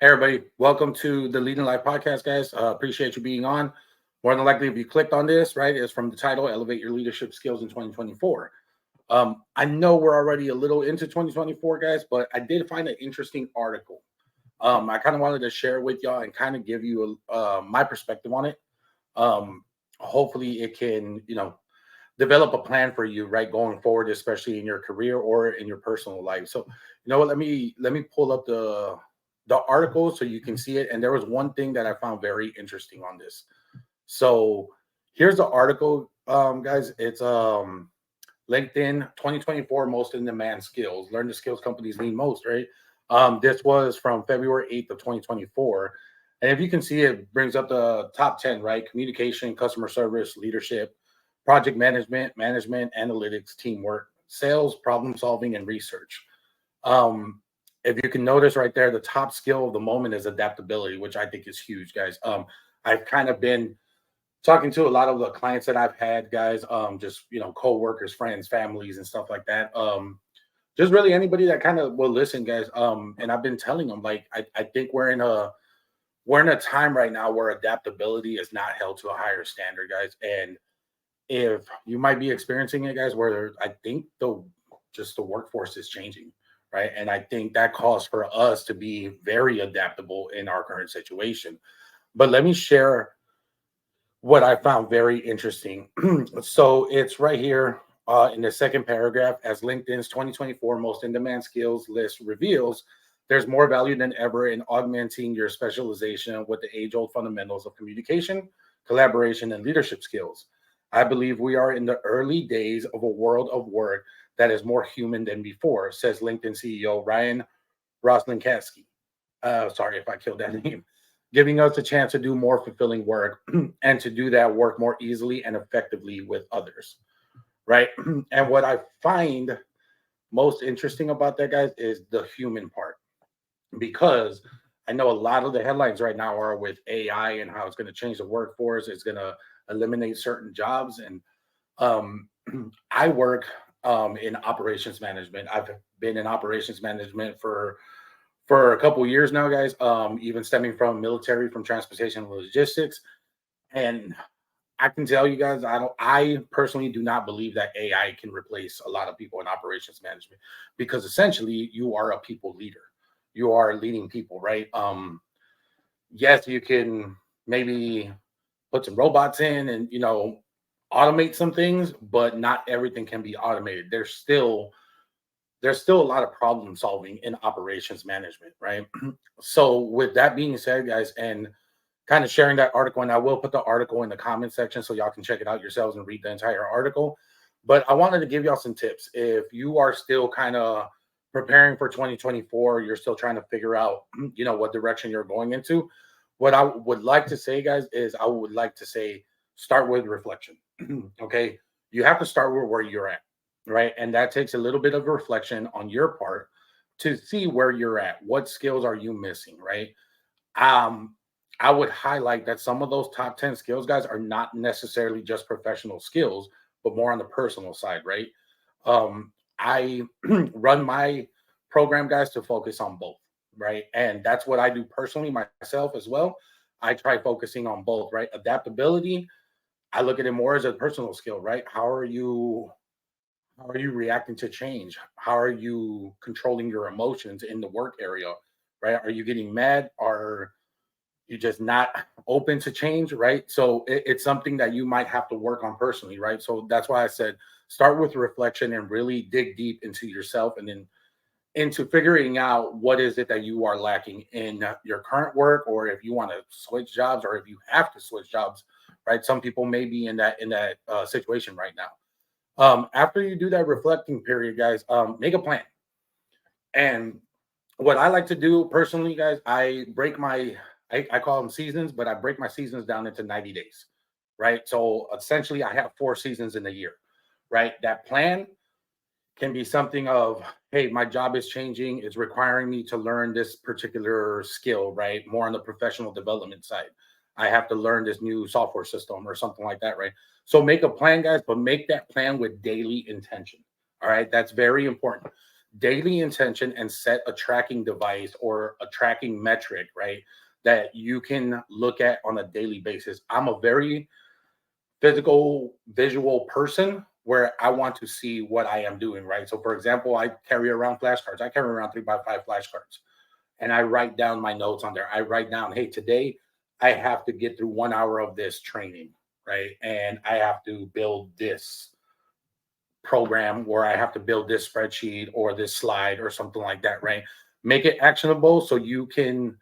Hey, everybody. Welcome to the Leading Life podcast, guys. Appreciate you being on. More than likely, if you clicked on this, right, it's from the title, Elevate Your Leadership Skills in 2024. I know we're already a little into 2024, guys, but I did find an interesting article. I kind of wanted to share with y'all and kind of give you my perspective on it. Um, Hopefully, it can, develop a plan for you, right, going forward, especially in your career or in your personal life. So, you know what? Let me pull up the article so you can see it. And there was one thing that I found very interesting on this. So here's the article, guys. It's LinkedIn 2024 most in demand skills. Learn the skills companies need most, right? This was from February 8th of 2024. And if you can see, it brings up the top 10, right? Communication, customer service, leadership, project management, analytics, teamwork, sales, problem solving, and research. Um, if you can notice right there, the top skill of the moment is adaptability, which I think is huge, guys. I've kind of been talking to a lot of the clients that I've had, guys, just co-workers, friends, families, and stuff like that. Just really anybody that kind of will listen, guys. And I've been telling them, like, I think we're in a time right now where adaptability is not held to a higher standard, guys. And if you might be experiencing it, guys, where I think the workforce is changing, right? And I think that calls for us to be very adaptable in our current situation. But let me share what I found very interesting. So it's right here in the second paragraph, as LinkedIn's 2024 most in demand skills list reveals, there's more value than ever in augmenting your specialization with the age old fundamentals of communication, collaboration, and leadership skills. I believe we are in the early days of a world of work that is more human than before, says LinkedIn CEO Ryan Roslinkatsky. Sorry if I killed that name. Giving us a chance to do more fulfilling work and to do that work more easily and effectively with others, right? And what I find most interesting about that, guys, is the human part, because I know a lot of the headlines right now are with AI and how it's going to change the workforce. It's going to eliminate certain jobs. And um, I work in operations management. I've been in operations management for a couple of years now, guys. Even stemming from military, from transportation and logistics. And I can tell you guys, I personally do not believe that AI can replace a lot of people in operations management, because essentially you are a people leader. You are leading people, right? Yes, you can maybe put some robots in and automate some things, but not everything can be automated. There's still a lot of problem solving in operations management, right? So with that being said, guys, and kind of sharing that article, and I will put the article in the comment section so y'all can check it out yourselves and read the entire article. But I wanted to give y'all some tips. If you are still kind of preparing for 2024, you're still trying to figure out, what direction you're going into. What I would like to say, guys, is I would like to say start with reflection. Okay. You have to start with where you're at, right? And that takes a little bit of reflection on your part to see where you're at. What skills are you missing, right? Um, I would highlight that some of those top 10 skills, guys, are not necessarily just professional skills, but more on the personal side, right? I run my program, guys, to focus on both, right? And that's what I do personally myself as well. I try focusing on both, right? Adaptability, I look at it more as a personal skill, right? How are you reacting to change? How are you controlling your emotions in the work area, right? Are you getting mad? Are you just not open to change, right? So it's something that you might have to work on personally, right? So that's why I said start with reflection and really dig deep into yourself, and then into figuring out what is it that you are lacking in your current work, or if you want to switch jobs, or if you have to switch jobs, right? Some people may be in that situation right now. After you do that reflecting period, guys, make a plan. And what I like to do personally, guys, I call them seasons, but I break my seasons down into 90 days, right? So essentially, I have 4 seasons in a year, right? That plan can be something of, hey, my job is changing. It's requiring me to learn this particular skill, right? More on the professional development side. I have to learn this new software system or something like that, right? So make a plan, guys, but make that plan with daily intention. All right. That's very important. daily intention and set a tracking device or a tracking metric, right? That you can look at on a daily basis. I'm a very physical, visual person where I want to see what I am doing, right? So, for example, I carry around flashcards. I carry around 3x5 flashcards and I write down my notes on there. I write down, hey, today I have to get through 1 hour of this training, right? And I have to build this program where I have to build this spreadsheet or this slide or something like that, right? Make it actionable so you can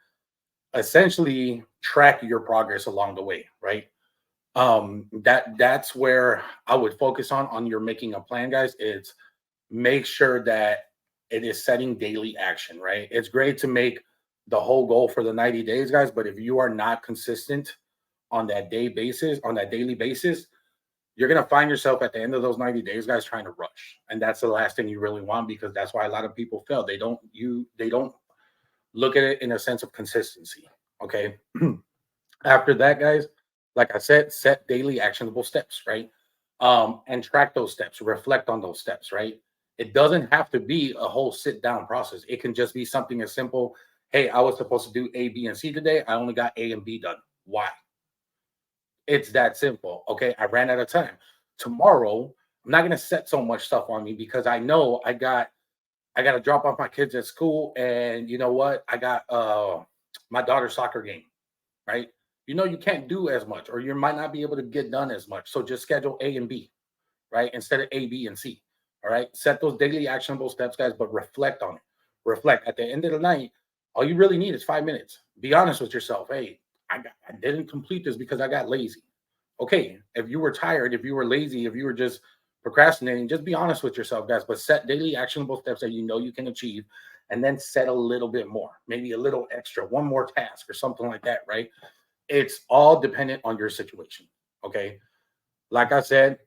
essentially track your progress along the way, right? That's where I would focus on your making a plan, guys. It's make sure that it is setting daily action, right? It's great to make the whole goal for the 90 days, guys, but if you are not consistent on that daily basis, you're going to find yourself at the end of those 90 days, guys, trying to rush. And that's the last thing you really want, because that's why a lot of people fail. They don't look at it in a sense of consistency. Okay. After that, guys, like I said, set daily actionable steps, right? And track those steps, reflect on those steps, right? It doesn't have to be a whole sit down process. It can just be something as simple. Hey, I was supposed to do A, B, and C today. I only got A and B done. Why? It's that simple. Okay. I ran out of time. Tomorrow, I'm not going to set so much stuff on me because I know I got to drop off my kids at school, and you know what? I got my daughter's soccer game, right? You know, you can't do as much, or you might not be able to get done as much. So just schedule A and B, right? Instead of A, B, and C. All right. Set those daily actionable steps, guys, but reflect on it. Reflect at the end of the night. All you really need is 5 minutes. Be honest with yourself. Hey, I didn't complete this because I got lazy. Okay. If you were tired, if you were lazy, if you were just procrastinating, just be honest with yourself, guys, but set daily actionable steps that you know you can achieve, and then set a little bit more, maybe a little extra, one more task or something like that, right? It's all dependent on your situation. Okay. Like I said,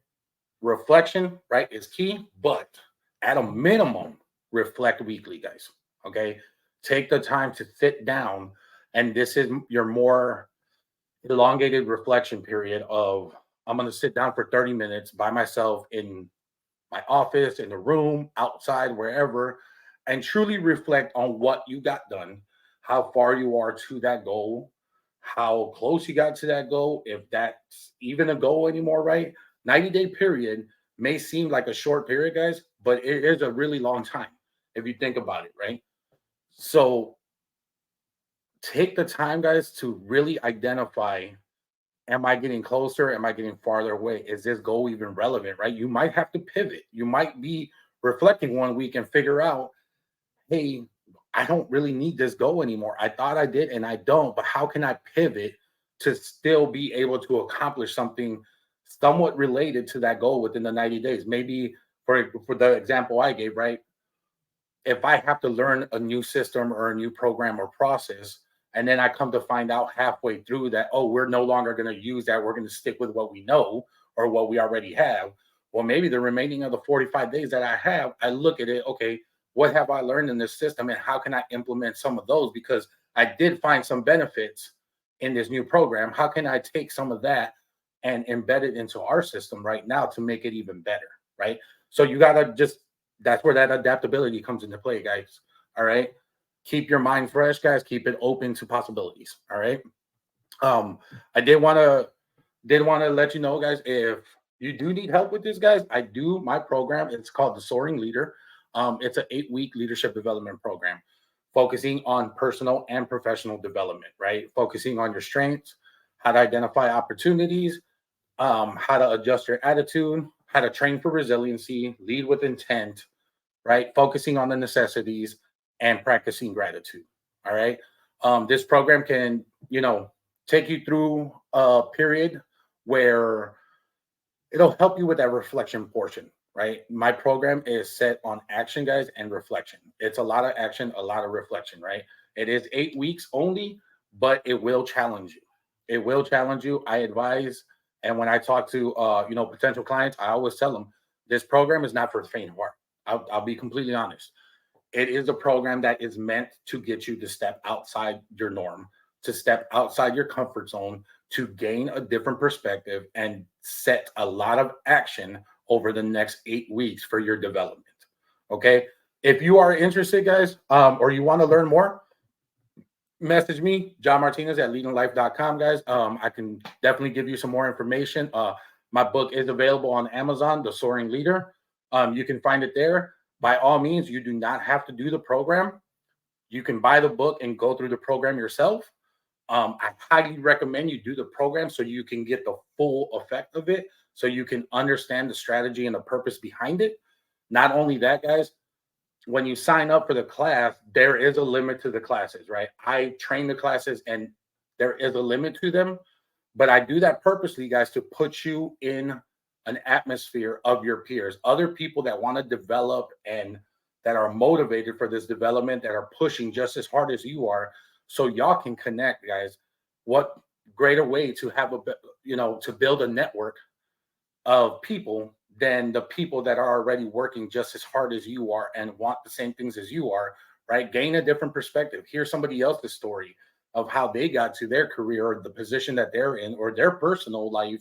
reflection, right, is key, but at a minimum, reflect weekly, guys. Okay. Take the time to sit down, and this is your more elongated reflection period of I'm going to sit down for 30 minutes by myself in my office, in the room, outside, wherever, and truly reflect on what you got done, how far you are to that goal, how close you got to that goal, if that's even a goal anymore, right? 90-day period may seem like a short period, guys, but it is a really long time if you think about it, right? So take the time, guys, to really identify, am I getting closer? Am I getting farther away? Is this goal even relevant, right? You might have to pivot. You might be reflecting one week and figure out, hey, I don't really need this goal anymore. I thought I did and I don't, but how can I pivot to still be able to accomplish something somewhat related to that goal within the 90 days? Maybe for the example I gave, right? If I have to learn a new system or a new program or process, and then I come to find out halfway through that, oh, we're no longer going to use that. We're going to stick with what we know or what we already have. Well, maybe the remaining of the 45 days that I have, I look at it, okay, what have I learned in this system and how can I implement some of those? Because I did find some benefits in this new program. How can I take some of that and embed it into our system right now to make it even better, right? So you got to just, that's where that adaptability comes into play, guys. All right. Keep your mind fresh, guys. Keep it open to possibilities. All right. I did want to let you know, guys, if you do need help with this, guys, I do my program. It's called the Soaring Leader. It's an 8-week leadership development program focusing on personal and professional development, right? Focusing on your strengths, how to identify opportunities, how to adjust your attitude, how to train for resiliency, lead with intent, right? Focusing on the necessities and practicing gratitude. All right. This program can, take you through a period where it'll help you with that reflection portion, right? My program is set on action, guys, and reflection. It's a lot of action, a lot of reflection, right? It is 8 weeks only, but it will challenge you. It will challenge you. I advise, and when I talk to potential clients, I always tell them this program is not for the faint of heart. I'll be completely honest. It is a program that is meant to get you to step outside your norm, to step outside your comfort zone, to gain a different perspective and set a lot of action over the next 8 weeks for your development. Okay. If you are interested, guys, or you want to learn more, message me, John Martinez at leadinglife.com, guys. I can definitely give you some more information. My book is available on Amazon, The Soaring Leader. You can find it there. By all means, you do not have to do the program. You can buy the book and go through the program yourself. I highly recommend you do the program so you can get the full effect of it, so you can understand the strategy and the purpose behind it. Not only that, guys, when you sign up for the class, there is a limit to the classes, right? I train the classes and there is a limit to them, but I do that purposely, guys, to put you in an atmosphere of your peers, other people that want to develop and that are motivated for this development, that are pushing just as hard as you are, so y'all can connect, guys. What greater way to have to build a network of people than the people that are already working just as hard as you are and want the same things as you are, right? Gain a different perspective. Hear somebody else's story of how they got to their career or the position that they're in or their personal life,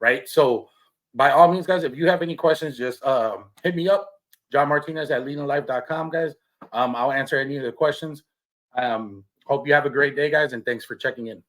right? So by all means, guys, if you have any questions, just hit me up, John Martinez at leadinglife.com, guys. I'll answer any of the questions. Hope you have a great day, guys, and thanks for checking in.